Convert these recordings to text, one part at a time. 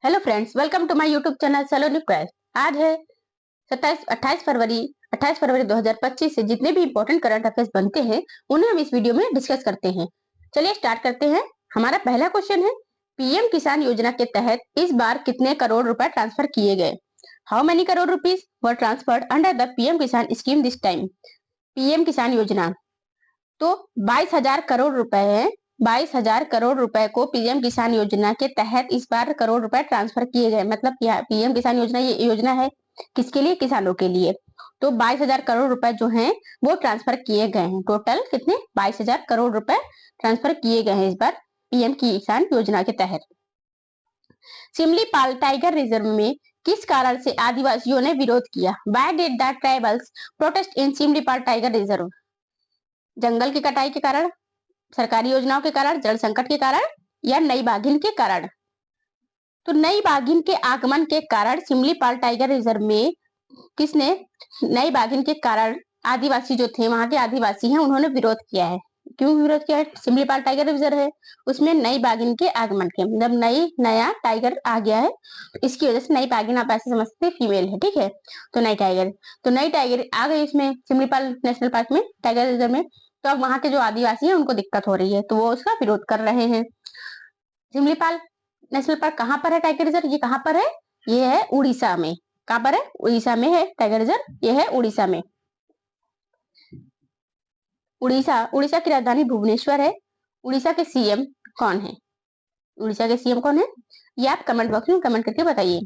Hello friends, welcome to my YouTube channel Saloni quest. आज है 28 फरवरी 2025 से जितने भी इंपॉर्टेंट करंट अफेयर्स बनते हैं उन्हें हम इस वीडियो में डिस्कस करते हैं। चलिए स्टार्ट करते हैं। हमारा पहला क्वेश्चन है, पीएम किसान योजना के तहत इस बार कितने करोड़ रुपए ट्रांसफर किए गए? How many crore rupees were transferred under the PM किसान स्कीम दिस टाइम? पीएम किसान योजना तो 22,000 करोड़ रुपए है। 22,000 करोड़ रुपए को पीएम किसान योजना के तहत इस बार करोड़ रुपए ट्रांसफर किए गए। मतलब पीएम किसान योजना ये योजना है किसके लिए? किसानों के लिए। तो 22,000 करोड़ रुपए जो हैं वो ट्रांसफर किए गए हैं। टोटल कितने? 22,000 करोड़ रुपए ट्रांसफर किए गए हैं इस बार पीएम किसान योजना के तहत। सिमलीपाल टाइगर रिजर्व में किस कारण से आदिवासियों ने विरोध किया? Why did the tribals protest in Simlipal tiger reserve? जंगल की कटाई के कारण, सरकारी योजनाओं के कारण, जल संकट के कारण या नई बाघिन के कारण? तो नई बाघिन के आगमन के कारण सिमलीपाल टाइगर रिजर्व में किसने? नई बाघिन के कारण आदिवासी जो थे, वहां के आदिवासी हैं, उन्होंने विरोध किया है। क्यों विरोध किया है? सिमलीपाल टाइगर रिजर्व है, उसमें नई बाघिन के आगमन के, मतलब नया टाइगर आ गया है, इसकी वजह से नई बाघिन आप ऐसे समझते फीमेल है, ठीक है। तो नई टाइगर आ गई इसमें सिमलीपाल नेशनल पार्क में, टाइगर रिजर्व में। तो अब वहां के जो आदिवासी हैं उनको दिक्कत हो रही है, तो वो उसका विरोध कर रहे हैं। सिमलीपाल नेशनल पार्क कहाँ पर है? टाइगर रिजर्व ये कहाँ पर है? ये है उड़ीसा में। कहाँ पर है? उड़ीसा में है टाइगर रिजर्व, ये है उड़ीसा में। उड़ीसा की राजधानी भुवनेश्वर है। उड़ीसा के सीएम कौन है? उड़ीसा के सीएम कौन है? ये आप कमेंट बॉक्स में कमेंट करके बताइए।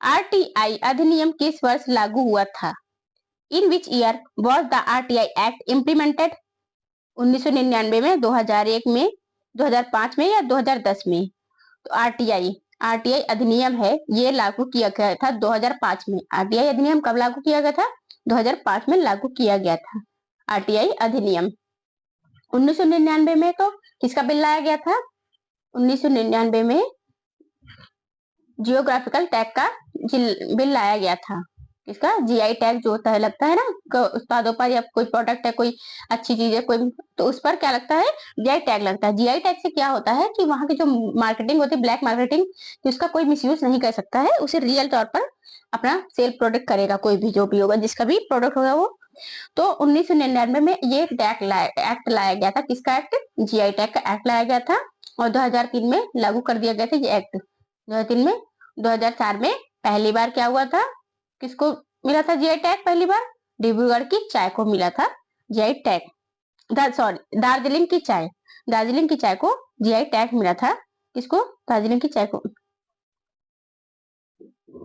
आरटीआई अधिनियम किस वर्ष लागू हुआ था? In which year was the RTI act implemented? 1999 में, 2001 में, 2005 में या 2010 में? तो आरटीआई अधिनियम है, ये लागू किया गया था 2005 में। आरटीआई अधिनियम कब लागू किया गया था? 2005 में लागू किया गया था आरटीआई अधिनियम। 1999 में तो किसका बिल लाया गया था? 1999 में जियोग्राफिकल टैग का बिल लाया गया था। किसका? जीआई टैग जो होता है, लगता है ना उत्पादों पर, या कोई प्रोडक्ट है, कोई अच्छी चीज है कोई, तो उस पर क्या लगता है? जीआई टैग लगता है। जीआई टैग से क्या होता है कि वहां की जो मार्केटिंग होती है, ब्लैक मार्केटिंग, उसका कोई मिसयूज नहीं कर सकता है, उसे रियल तौर पर अपना सेल प्रोडक्ट करेगा, कोई भी जो भी होगा, जिसका भी प्रोडक्ट होगा वो। तो 1999 में ये एक्ट लाया गया था। किसका एक्ट? जीआई टैग का एक्ट लाया गया था, और 2003 में लागू कर दिया गया था ये एक्ट। 2003 में, 2004 में पहली बार क्या हुआ था? किसको मिला था जीआई टैग पहली बार? डिब्रूगढ़ की चाय को मिला था जीआई टैग। सॉरी, दार्जिलिंग की चाय को जीआई टैग मिला था। किसको? दार्जिलिंग की चाय को।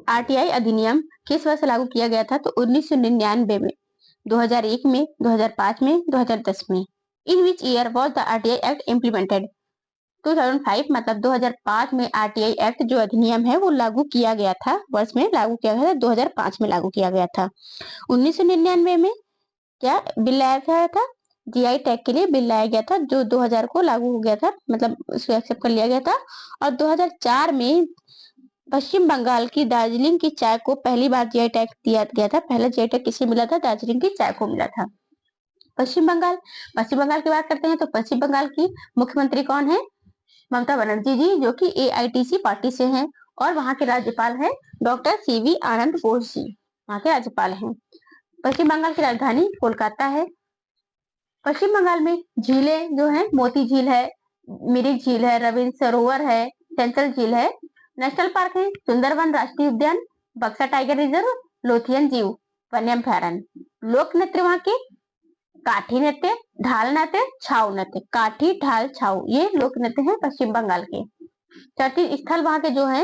आरटीआई अधिनियम किस वर्ष लागू किया गया था? तो 1999 में, 2001 में, 2005 में, 2010 में। In which year was the RTI act implemented? 2005, मतलब 2005 में आरटीआई एक्ट जो अधिनियम है वो लागू किया गया था। वर्ष में लागू किया गया था, 2005 में लागू किया गया था। 1999 में क्या बिल लाया गया था? जीआई टैग के लिए बिल लाया गया था, जो 2000 को लागू हो गया था, मतलब उसको एक्सेप्ट कर लिया गया था। और 2004 में पश्चिम बंगाल की दार्जिलिंग की चाय को पहली बार जीआई टैग दिया गया था। पहला जीआई टैग किसे मिला था? दार्जिलिंग की चाय को मिला था। पश्चिम बंगाल की बात करते हैं तो पश्चिम बंगाल की मुख्यमंत्री कौन है? ममता बनर्जी जी, जो कि एआईटीसी पार्टी से हैं, और वहां के राज्यपाल हैं डॉक्टर सीवी आनंद बोस जी, वहां के राज्यपाल हैं। पश्चिम बंगाल की राजधानी कोलकाता है। पश्चिम बंगाल में झीलें जो है, मोती झील है, मिरिक झील है, रविंद्र सरोवर है, चंचल झील है। नेशनल पार्क है सुंदरवन राष्ट्रीय उद्यान, बक्सा टाइगर रिजर्व, लोथियन जीव वन्यभ्यारण। लोक नृत्य वहां के काठी नृत्य, ढाल नृत्य, छाऊ नृत्य। काठी, ढाल, छाऊ, ये लोक नृत्य है पश्चिम बंगाल के। चर्चित स्थल वहां के जो है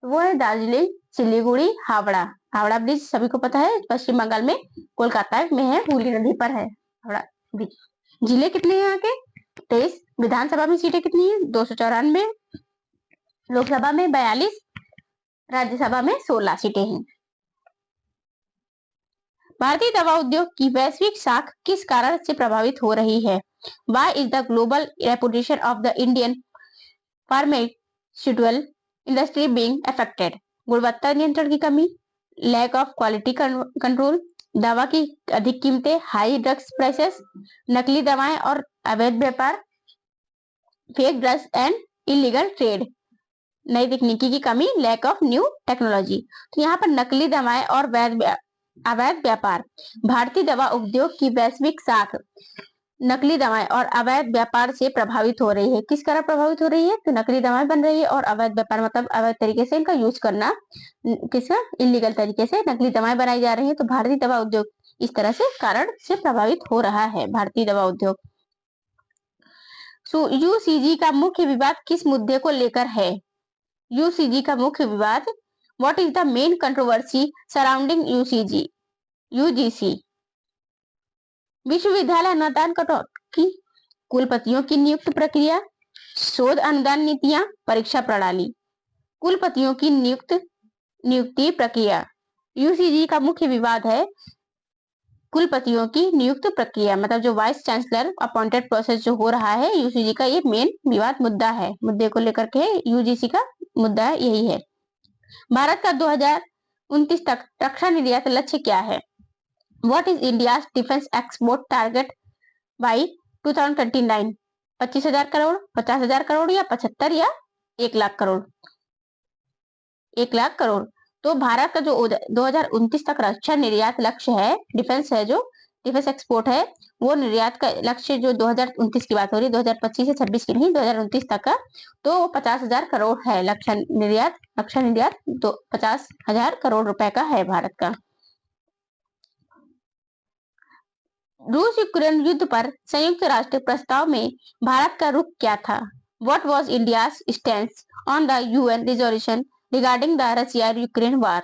वो है दार्जिलिंग, सिलीगुड़ी, हावड़ा। हावड़ा ब्रिज सभी को पता है, पश्चिम बंगाल में कोलकाता में है, हुगली नदी पर है हावड़ा ब्रिज। जिले कितने हैं यहाँ के? 23। विधानसभा में सीटें कितनी है? 294। लोकसभा में 42, राज्यसभा में 16 सीटें हैं। भारतीय दवा उद्योग की वैश्विक साख किस कारण से प्रभावित हो रही है? Why is the global reputation of the Indian pharmaceutical industry being affected? गुणवत्ता नियंत्रण की कमी, लैक ऑफ क्वालिटी कंट्रोल, दवा की अधिक कीमतें, हाई ड्रग्स प्राइसेस, नकली दवाएं और अवैध व्यापार, fake drugs and illegal trade. नई तकनीकी की कमी, लैक ऑफ न्यू टेक्नोलॉजी। तो यहाँ पर नकली दवाएं और अवैध व्यापार। भारतीय दवा उद्योग की वैश्विक साख नकली दवाएं और अवैध व्यापार से प्रभावित हो रही है। किस कारण प्रभावित हो रही है? तो नकली दवाएं बन रही है और अवैध व्यापार मतलब अवैध तरीके से इनका यूज करना, किसका, इलीगल तरीके से नकली दवाएं बनाई जा रही है। तो भारतीय दवा उद्योग इस तरह से कारण से प्रभावित हो रहा है, भारतीय दवा उद्योग। यूसीजी का मुख्य विवाद किस मुद्दे को लेकर है? यूसीजी का मुख्य विवाद, what is the main controversy surrounding UGC? विश्वविद्यालय अनुदान कटौती, कुलपतियों की नियुक्ति प्रक्रिया, शोध अनुदान नीतियां, परीक्षा प्रणाली। कुलपतियों की नियुक्ति प्रक्रिया। यूजीसी का मुख्य विवाद है कुलपतियों की नियुक्त प्रक्रिया, मतलब जो वाइस चांसलर अपॉइंटेड प्रोसेस जो हो रहा है, यूजीसी का ये मेन विवाद मुद्दा है। मुद्दे को लेकर के यूजीसी का मुद्दा यही है। भारत का 2029 तक रक्षा निर्यात लक्ष्य क्या है? What is India defence export target by 2029? 25,000 crore, 50,000 crore या 75 या 1 लाख करोड़? 1 लाख करोड़। तो भारत का जो 2029 तक रक्षा निर्यात लक्ष्य है, डिफेंस है, जो डिफेंस एक्सपोर्ट है, वो निर्यात का लक्ष्य जो 2029 की बात हो रही है, 2025 से 26 की नहीं, 2029 तक का, तो 50,000 करोड़ है रक्षा निर्यात। तो 50,000 करोड़ रुपए का है भारत का। रूस यूक्रेन युद्ध पर संयुक्त राष्ट्र प्रस्ताव में भारत का रुख क्या था? What was India's stand on the UN resolution regarding the Russia Ukraine वार?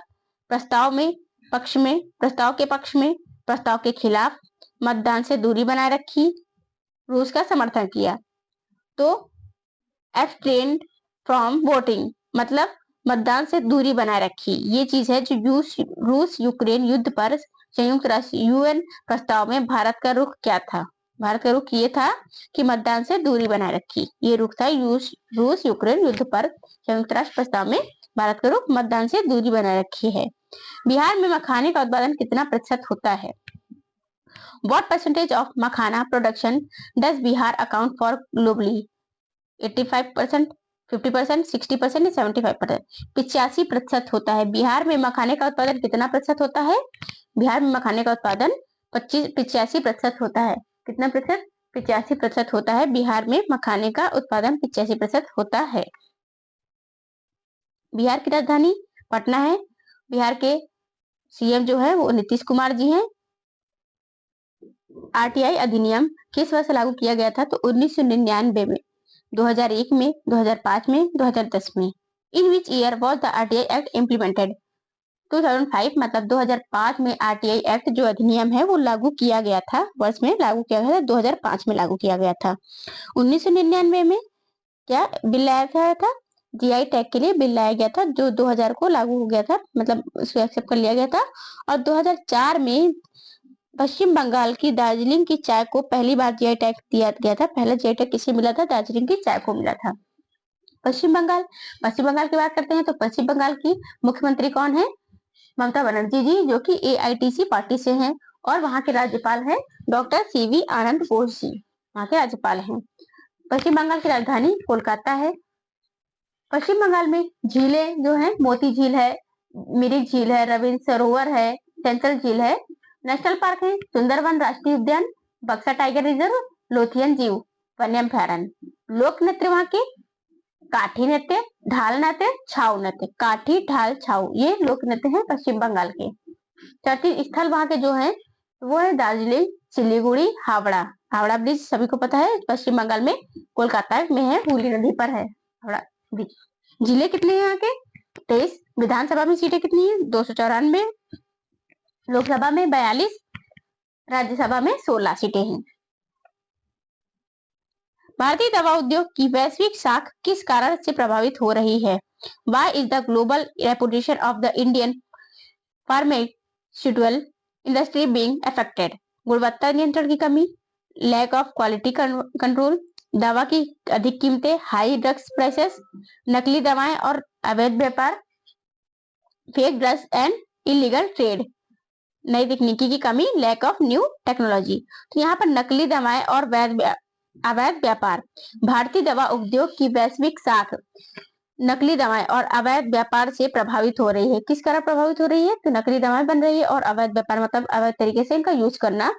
प्रस्ताव के पक्ष में, प्रस्ताव के खिलाफ, मतदान से दूरी बनाए रखी, रूस का समर्थन किया। तो एब्सटेन्ड फ्रॉम वोटिंग मतलब मतदान से दूरी बनाए रखी, ये चीज है जो रूस यूक्रेन युद्ध पर संयुक्त राष्ट्र यूएन प्रस्ताव में भारत का रुख क्या था? भारत का रुख ये था कि मतदान से दूरी बनाए रखी, ये रुख था रूस यूक्रेन युद्ध पर संयुक्त राष्ट्र प्रस्ताव में भारत का रुख मतदान से दूरी बनाए रखी है। बिहार में मखाने का उत्पादन कितना प्रतिशत होता है? What percentage of makhana production does Bihar account for globally? 85%, 50%, 60% या 75%? 85% होता है। बिहार में मखाने का उत्पादन कितना प्रतिशत होता है? बिहार में मखाने का उत्पादन 85% होता है। कितना प्रतिशत? 85% होता है। बिहार में मखाने का उत्पादन 85% होता है। बिहार की राजधानी पटना है। बिहार के सीएम जो है वो नीतीश कुमार जी हैं। आरटीआई अधिनियम किस वर्ष लागू किया गया था? तो 1999 में, 2001 में, 2005 में, 2010 में। In which year was the RTI act implemented? 2005 मतलब 2005 में आरटीआई एक्ट जो अधिनियम है वो लागू किया गया था। वर्ष में लागू किया गया था, 2005 में लागू किया गया था। 1999 में क्या बिल लाया गया था? जीआई टैग के लिए बिल लाया गया था, जो 2000 को लागू हो गया था, मतलब उसको एक्सेप्ट कर लिया गया था। और 2004 में पश्चिम बंगाल की दार्जिलिंग की चाय को पहली बार जीआई टैग दिया गया था। पहला जीआई टैग किसे मिला था? दार्जिलिंग की चाय को मिला था। पश्चिम बंगाल की बात करते हैं तो पश्चिम बंगाल की मुख्यमंत्री कौन है? ममता बनर्जी जी, जो कि एआईटीसी पार्टी से हैं। और वहां के राज्यपाल है डॉक्टर सीवी आनंद बोस जी, वहां के राज्यपाल हैं। पश्चिम बंगाल की राजधानी कोलकाता है। पश्चिम बंगाल में झीलें जो है, मोती झील है, मिरिक झील है, रविंद्र सरोवर है, सेंट्रल झील है। नेशनल पार्क है सुंदरवन राष्ट्रीय उद्यान, बक्सा टाइगर रिजर्व, लोथियन जीव वन्यभ्यारण्य। लोक नृत्य वहां के काठी नृत्य, ढाल नृत्य, छाऊ नृत्य। काठी, ढाल, छाऊ, ये लोक नृत्य है पश्चिम बंगाल के। तीर्थ स्थल वहां के जो है वो है दार्जिलिंग, सिलीगुड़ी, हावड़ा। हावड़ा ब्रिज सभी को पता है, पश्चिम बंगाल में कोलकाता में है, हुगली नदी पर है हावड़ा ब्रिज। जिले कितने हैं यहाँ के? 23। विधानसभा में सीटें कितनी है? 294। लोकसभा में 42, राज्यसभा में 16 सीटें हैं। भारतीय दवा उद्योग की वैश्विक साख किस कारण से प्रभावित हो रही है? Why is the global reputation of the Indian pharmaceutical industry being affected? गुणवत्ता नियंत्रण की कमी, लैक ऑफ क्वालिटी कंट्रोल, दवा की अधिक कीमतें, हाई ड्रग्स प्राइसेस, नकली दवाएं और अवैध व्यापार, fake drugs and illegal trade, नई तकनीकी की कमी, लैक ऑफ न्यू टेक्नोलॉजी। तो यहाँ पर नकली दवाएं और अवैध व्यापार। भारतीय दवा उद्योग की वैश्विक साख नकली दवाएं और अवैध व्यापार से प्रभावित हो रही है। किस कारण प्रभावित हो रही है? तो नकली दवाएं बन रही है और अवैध व्यापार मतलब अवैध तरीके से इनका यूज करना,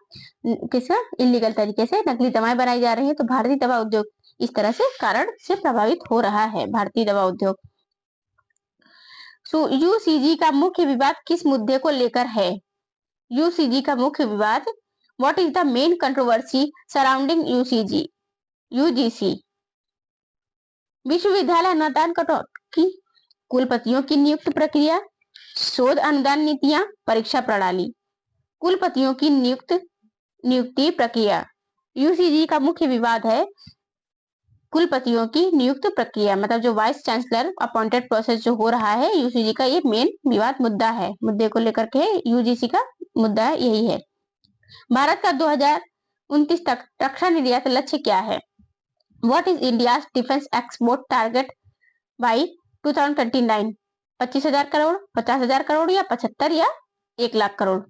किसका? इलीगल तरीके से नकली दवाएं बनाई जा रही है। तो भारतीय दवा उद्योग इस तरह से कारण से प्रभावित हो रहा है, भारतीय दवा उद्योग। यूसीजी का मुख्य विवाद किस मुद्दे को लेकर है? यूसीजी का मुख्य विवाद, what is the main controversy surrounding UGC? विश्वविद्यालय अनुदान कटौती, कुलपतियों की नियुक्ति प्रक्रिया, शोध अनुदान नीतियां, परीक्षा प्रणाली। कुलपतियों की नियुक्ति प्रक्रिया। यूजीसी का मुख्य विवाद है कुलपतियों की नियुक्त प्रक्रिया, मतलब जो वाइस चांसलर अपॉइंटेड प्रोसेस जो हो रहा है, यूजीसी का ये मेन विवाद मुद्दा है। मुद्दे को लेकर के यूजीसी का मुद्दा यही है। भारत का 2029 तक रक्षा निर्यात लक्ष्य क्या है? What is India defence export target by 2029? 25,000 crore, 50,000 crore या 75 या 1 लाख करोड़?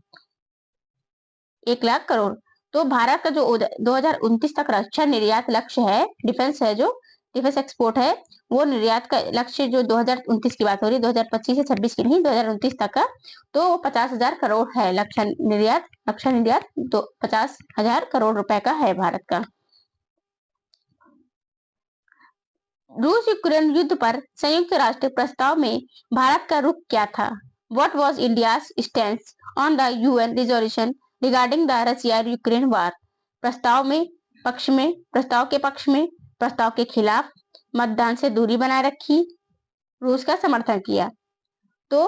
1 लाख करोड़। तो भारत का जो 2029 तक रक्षा निर्यात लक्ष्य है, डिफेंस है, जो डिफेंस एक्सपोर्ट है, वो निर्यात का लक्ष्य जो 2029 की बात हो रही है, 2025 से 26 की नहीं, 2029 तक का, तो वो 50,000 करोड़ है। रक्षा निर्यात तो 50,000 करोड़ रुपए का है भारत का। रूस यूक्रेन युद्ध पर संयुक्त राष्ट्र प्रस्ताव में भारत का रुख क्या था? What was India's stance on the UN resolution regarding the Russia-Ukraine war? प्रस्ताव के पक्ष में, प्रस्ताव के खिलाफ, मतदान से दूरी बनाए रखी, रूस का समर्थन किया। तो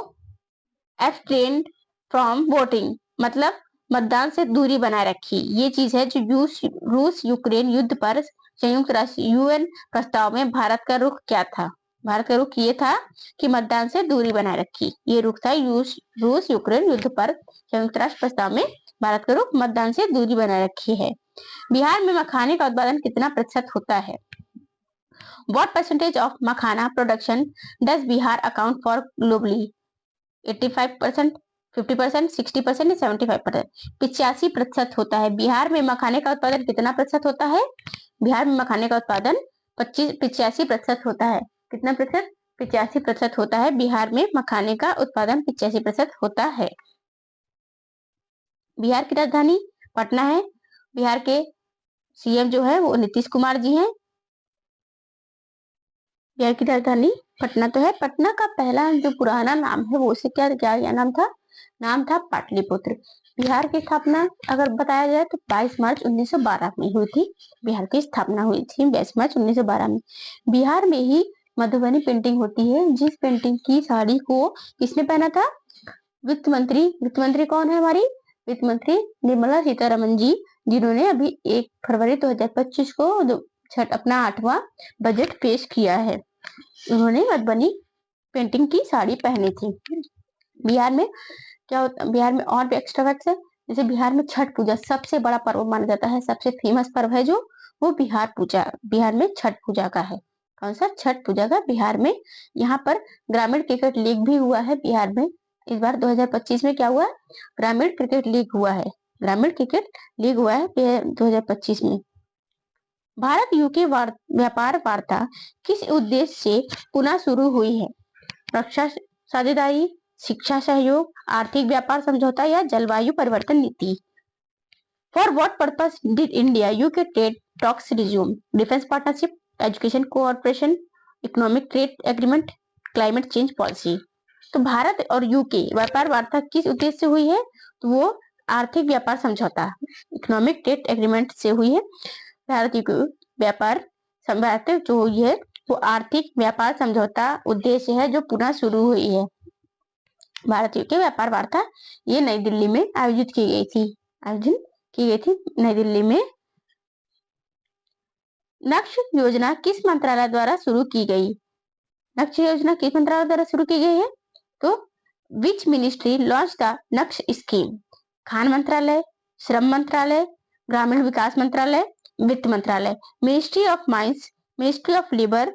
abstained from voting मतलब मतदान से दूरी बनाए रखी, ये चीज है जो रूस यूक्रेन युद्ध पर संयुक्त राष्ट्र यूएन प्रस्ताव में भारत का रुख क्या था? भारत का रुख ये था कि मतदान से दूरी बनाए रखी। ये रुख था रूस यूक्रेन युद्ध पर संयुक्त राष्ट्र प्रस्ताव में भारत का रुख मतदान से दूरी बनाए रखी है। बिहार में मखाने का उत्पादन कितना प्रतिशत होता है? What percentage of makhana production does Bihar account for globally? 85%, 50%, 60% या 75%? 85% होता है। बिहार में मखाने का उत्पादन कितना प्रतिशत होता है? बिहार में मखाने का उत्पादन 85% होता है। कितना प्रतिशत? 85% होता है। बिहार में मखाने का उत्पादन 85% होता है। बिहार की राजधानी पटना है। बिहार के सीएम जो है वो नीतीश कुमार जी हैं। बिहार की राजधानी पटना तो है। पटना का पहला जो पुराना नाम है वो उसे क्या नाम था? नाम था पाटलिपुत्र। बिहार की स्थापना अगर बताया जाए तो 22 मार्च 1912 में हुई थी। बिहार की स्थापना हुई थी 22 मार्च 1912 में। बिहार में ही मधुबनी पेंटिंग होती है, जिस पेंटिंग की साड़ी को किसने पहना था? वित्त मंत्री कौन है हमारी? वित्त मंत्री निर्मला सीतारमन जी, जिन्होंने अभी 1 फरवरी 2025 को अपना 8वां बजट पेश किया है। उन्होंने मधुबनी पेंटिंग की साड़ी पहनी थी। बिहार में क्या होता? बिहार में और भी एक्स्ट्रा फैक्ट्स है। जैसे बिहार में छठ पूजा सबसे बड़ा पर्व माना जाता है, सबसे फेमस पर्व है जो वो बिहार में छठ पूजा का है। कौन सा? छठ पूजा का। बिहार में यहाँ पर ग्रामीण क्रिकेट लीग भी हुआ है बिहार में। इस बार 2025 में क्या हुआ? ग्रामीण क्रिकेट लीग हुआ है। ग्रामीण क्रिकेट लीग हुआ है 2025 में। भारत यूके व्यापार वार्ता किस उद्देश्य से पुनः शुरू हुई है? रक्षा साझेदारी, शिक्षा सहयोग, आर्थिक व्यापार समझौता या जलवायु परिवर्तन नीति? For what purpose did India UK trade talks resume? Defence partnership, education cooperation, economic trade agreement, climate change policy? तो भारत और यूके व्यापार वार्ता किस उद्देश्य से हुई है? तो वो आर्थिक व्यापार समझौता, इकोनॉमिक ट्रेड एग्रीमेंट से हुई है। भारत यूके व्यापार समझौता जो हुई है वो आर्थिक व्यापार समझौता उद्देश्य है जो पुनः शुरू हुई है। भारत यूके व्यापार वार्ता ये नई दिल्ली में आयोजित की गई थी नई दिल्ली में। नक्ष योजना किस मंत्रालय द्वारा शुरू की गई? नक्ष योजना किस मंत्रालय द्वारा शुरू की गई है? तो which ministry launch the Naksha scheme? खान मंत्रालय, श्रम मंत्रालय, ग्रामीण विकास मंत्रालय, वित्त मंत्रालय? Ministry of mines, ministry of labour,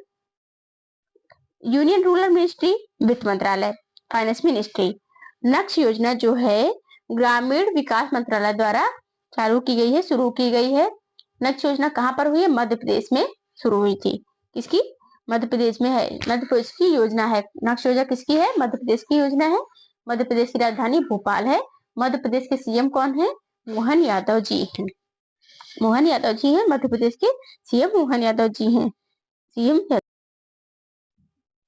union rural ministry, वित्त मंत्रालय, फाइनेंस मिनिस्ट्री? नक्ष योजना जो है ग्रामीण विकास मंत्रालय द्वारा शुरू की गई है। नक्ष योजना कहां पर हुई है? मध्य प्रदेश में शुरू हुई थी। किसकी? मध्य प्रदेश में है। मध्य प्रदेश की योजना है, नक्शा योजना किसकी है? मध्य प्रदेश की योजना है। मध्य प्रदेश की राजधानी भोपाल है। मध्य प्रदेश के सीएम कौन है? मोहन यादव जी हैं। मोहन यादव जी हैं मध्य प्रदेश के सीएम, मोहन यादव जी हैं सीएम।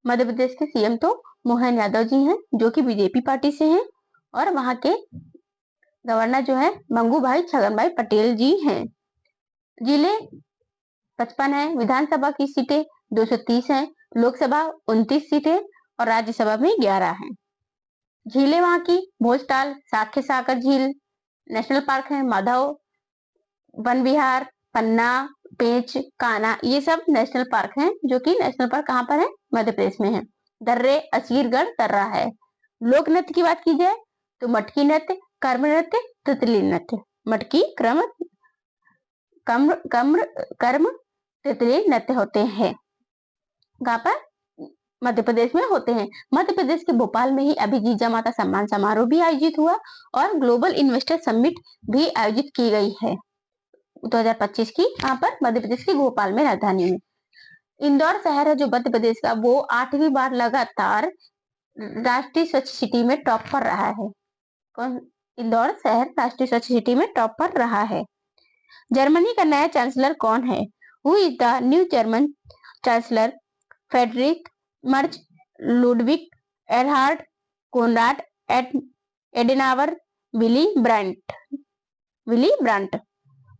मध्य प्रदेश के सीएम तो मोहन यादव जी हैं, जो कि बीजेपी पार्टी से हैं, और वहां के गवर्नर जो है मंगू भाई छगन भाई पटेल जी हैं। जिले 55 है, विधानसभा की सीटें 230 हैं, लोकसभा 29 सीटें और राज्यसभा में 11 हैं। झीलें वहां की भोजताल, साख्य सागर झील नेशनल पार्क है, माधव वन विहार, पन्ना, पेंच, कान्हा, ये सब नेशनल पार्क हैं, जो कि नेशनल पार्क कहाँ पर है? मध्य प्रदेश में है। दर्रे असीरगढ़ दर्रा है। लोक नृत्य की बात की जाए तो मटकी नृत्य, कर्म नृत्य, तितली नृत्य। मटकी, कर्म तितली नृत्य होते हैं। कहाँ पर? मध्य प्रदेश में होते हैं। मध्य प्रदेश के भोपाल में ही अभी जीजा माता सम्मान समारोह भी आयोजित हुआ और ग्लोबल इन्वेस्टर समिट भी आयोजित की गई है 2025 की, यहाँ पर मध्य प्रदेश की भोपाल में राजधानी में। इंदौर शहर है जो मध्य प्रदेश का, वो 8वीं बार लगातार राष्ट्रीय स्वच्छ सिटी में टॉप पर रहा है। कौन? इंदौर शहर राष्ट्रीय स्वच्छ सिटी में टॉप पर रहा है। जर्मनी का नया चांसलर कौन है? Who is the new German chancellor? Friedrich Merz, Ludwig Erhard, Konrad Adenauer, Willy Brandt.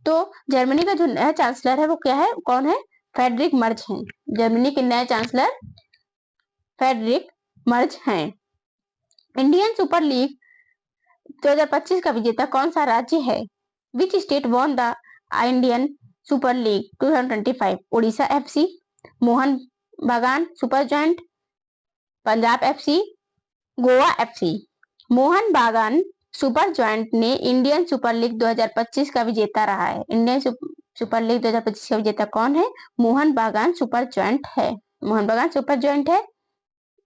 तो जर्मनी का जो नया चांसलर है वो क्या है, कौन है? फ्रेडरिक मर्ज हैं। जर्मनी के नए चांसलर फ्रेडरिक मर्ज हैं। इंडियन सुपर लीग 2025 का विजेता कौन सा राज्य है? Which state won the Indian Super League 2025? Odisha FC, Mohun Bagan Super Giant, Punjab FC, Goa FC. Mohun Bagan Super Giant ने इंडियन सुपर लीग 2025 का विजेता रहा है। इंडियन सुपर लीग 2025 का विजेता कौन है? मोहन बागान सुपर जॉइंट है। मोहन बागान सुपर जॉइंट है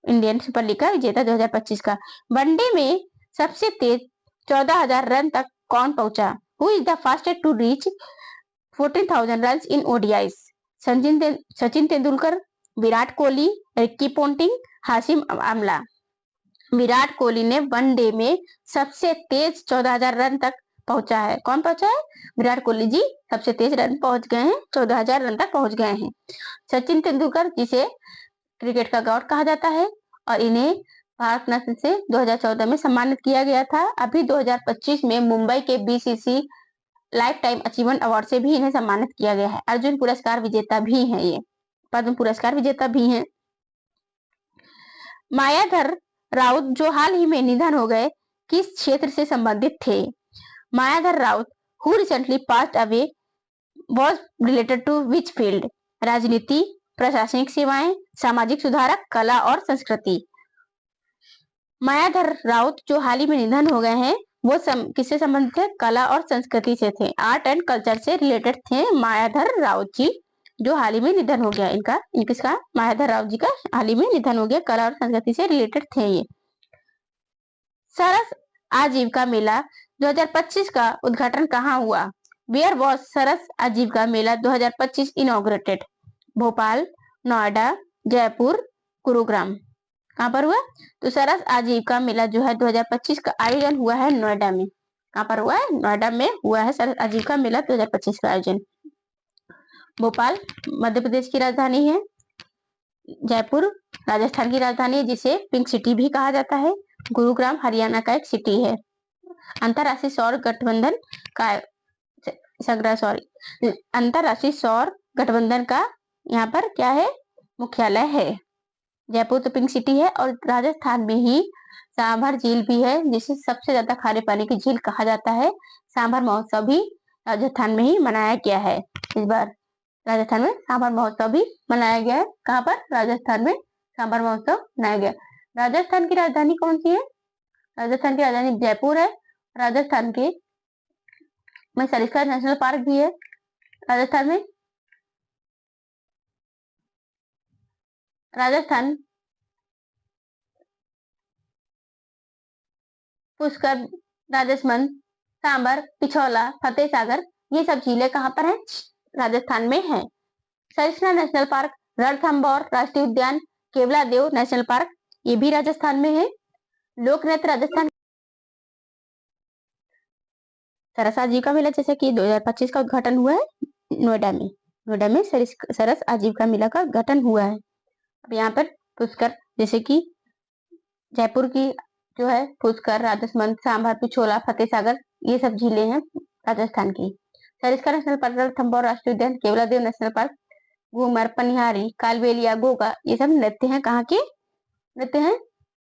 इंडियन सुपर लीग का विजेता 2025 का। वनडे में सबसे तेज 14,000 रन तक कौन पहुंचा? Who is the fastest to reach 14,000 run in ODIs? Sachin Tendulkar, Virat Kohli, Ricky Ponting, Hashim Amla. Virat Kohli ने वनडे में सबसे तेज 14,000 रन तक पहुंचा है। कौन पहुंचा है? विराट कोहली जी सबसे तेज रन पहुंच गए हैं, 14,000 रन तक पहुंच गए हैं। सचिन तेंदुलकर, जिसे क्रिकेट का गॉड कहा जाता है, और इन्हें भारत रत्न से 2014 में सम्मानित किया गया था। अभी 2025 में मुंबई के BCC life time achievement award से भी इन्हें सम्मानित किया गया है। अर्जुन पुरस्कार विजेता भी हैं, ये पद्म पुरस्कार विजेता भी हैं। मायाधर राउत जो हाल ही में निधन हो गए, किस क्षेत्र से संबंधित थे? Mayadhar Raut who recently passed away was related to which field? राजनीति, प्रशासनिक सेवाएं, सामाजिक सुधारक, कला और संस्कृति। मायाधर राउत जो हाल ही में निधन हो गए हैं, वो किससे संबंधित थे? कला और संस्कृति से थे, आर्ट एंड कल्चर से रिलेटेड थे मायाधर राउत जी, जो हाल ही में निधन हो गया इनका मायाधर राउत जी का हाल ही में निधन हो गया। कला और संस्कृति से रिलेटेड थे ये। सरस आजीविका मेला 2025 का उद्घाटन कहाँ हुआ? वेयर वॉज सरस आजीविका मेला 2025 इनॉग्रेटेड? भोपाल, नोएडा, जयपुर, गुरुग्राम। कहाँ पर हुआ? तो सरस आजीविका मेला जो है 2025 का आयोजन हुआ है नोएडा में। कहाँ पर हुआ है? नोएडा में हुआ है सरस आजीविका मेला 2025 का आयोजन। भोपाल मध्य प्रदेश की राजधानी है। जयपुर राजस्थान की राजधानी है, जिसे पिंक सिटी भी कहा जाता है। गुरुग्राम हरियाणा का एक सिटी है। अंतरराष्ट्रीय सौर गठबंधन का अंतरराष्ट्रीय सौर गठबंधन का यहाँ पर क्या है? मुख्यालय है। जयपुर तो पिंक सिटी है, और राजस्थान में ही सांभर झील भी है, जिसे सबसे ज्यादा खारे पानी की झील कहा जाता है। सांभर महोत्सव भी राजस्थान में ही मनाया गया है। इस बार राजस्थान में सांभर महोत्सव भी मनाया गया है। कहाँ पर? राजस्थान में सांभर महोत्सव मनाया गया। राजस्थान की राजधानी कौन सी है? राजस्थान की राजधानी जयपुर है। राजस्थान के में सरिस्का नेशनल पार्क भी है। राजस्थान पुष्कर, राजसमंद, सांबर, पिछौला, फतेह सागर, ये सब झीलें कहाँ पर हैं? राजस्थान में है। सरिस्का नेशनल पार्क रणथंभौर राष्ट्रीय उद्यान, केवलादेव नेशनल पार्क, ये भी राजस्थान में है। लोक नृत्य राजस्थान। सरस आजीविका मेला जैसे कि 2025 का उद्घाटन हुआ है नोएडा में सरस आजीविका मेला का उद्घाटन हुआ है। अब यहाँ पर पुष्कर जैसे कि जयपुर की जो है पुष्कर, राजसमंद, सांभर, पिछोला, फतेह सागर, ये सब झीलें हैं राजस्थान की। सरिस्का नेशनल पार्क, रणथंभौर राष्ट्रीय उद्यान, केवलादेव नेशनल पार्क, घूमर, पनिहारी, कालबेलिया, गोगा, ये सब नृत्य हैं। कहाँ के नृत्य हैं?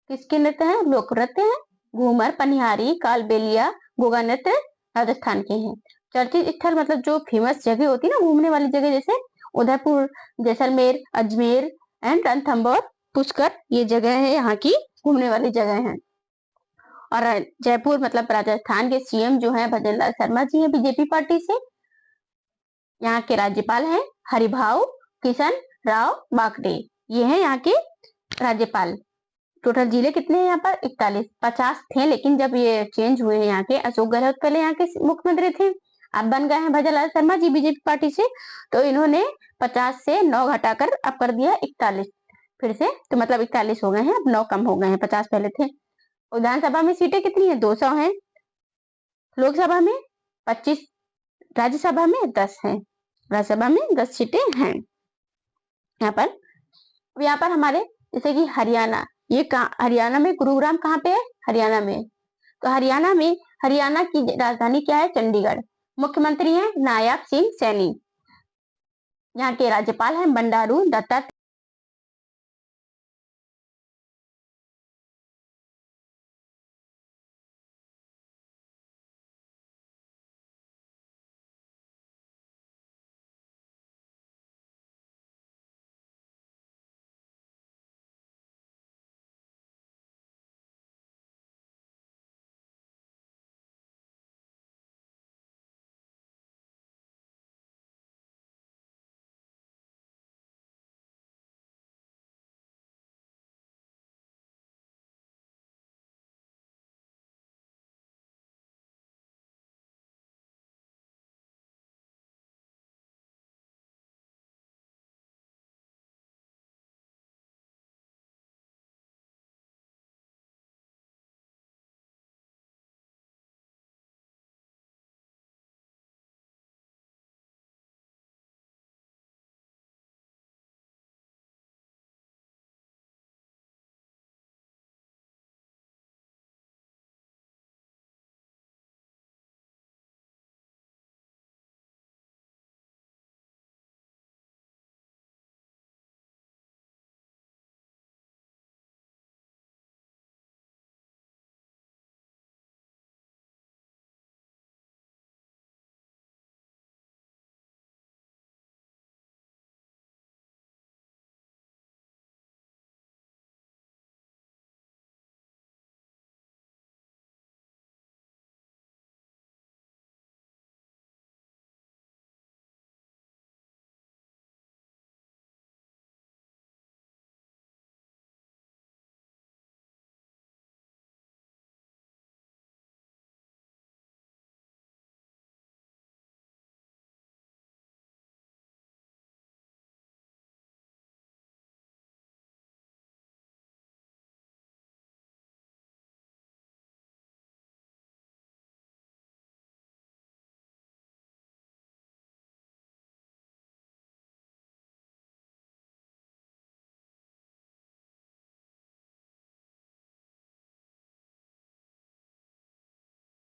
किसके नृत्य हैं? लोक नृत्य हैं। घूमर, पनिहारी, कालबेलिया, गोगा नृत्य राजस्थान के हैं। चर्चित स्थल मतलब जो फेमस जगह होती है ना घूमने वाली जगह, जैसे उदयपुर, जैसलमेर, अजमेर एंड रणथंभौर, पुष्कर, ये जगह है यहाँ की घूमने वाली जगह है। और जयपुर मतलब राजस्थान के सीएम जो है भजनलाल शर्मा जी हैं बीजेपी पार्टी से। यहाँ के राज्यपाल हैं हरिभाऊ किशन राव बागटे, ये हैं यहाँ के राज्यपाल। टोटल जिले कितने हैं यहाँ पर? 41। 50 थे लेकिन जब ये चेंज हुए हैं यहाँ के, अशोक गहलोत पहले यहाँ के मुख्यमंत्री थे, अब बन गए हैं भजनलाल शर्मा जी बीजेपी पार्टी से, तो इन्होंने 50 से 9 घटाकर अब कर दिया 41 फिर से, तो मतलब 41 हो गए हैं, अब 9 कम हो गए हैं, 50 पहले थे। विधानसभा में सीटें कितनी है? 200 हैं। लोकसभा में 25, राज्यसभा में 10 है। राज्यसभा में 10 सीटें हैं यहाँ पर। अब यहाँ पर हमारे जैसे कि हरियाणा, ये हरियाणा में गुरुग्राम कहाँ पे है? हरियाणा में। तो हरियाणा की राजधानी क्या है? चंडीगढ़। मुख्यमंत्री हैं नायब सिंह सैनी। यहाँ के राज्यपाल हैं बंडारू दत्तात्रेय।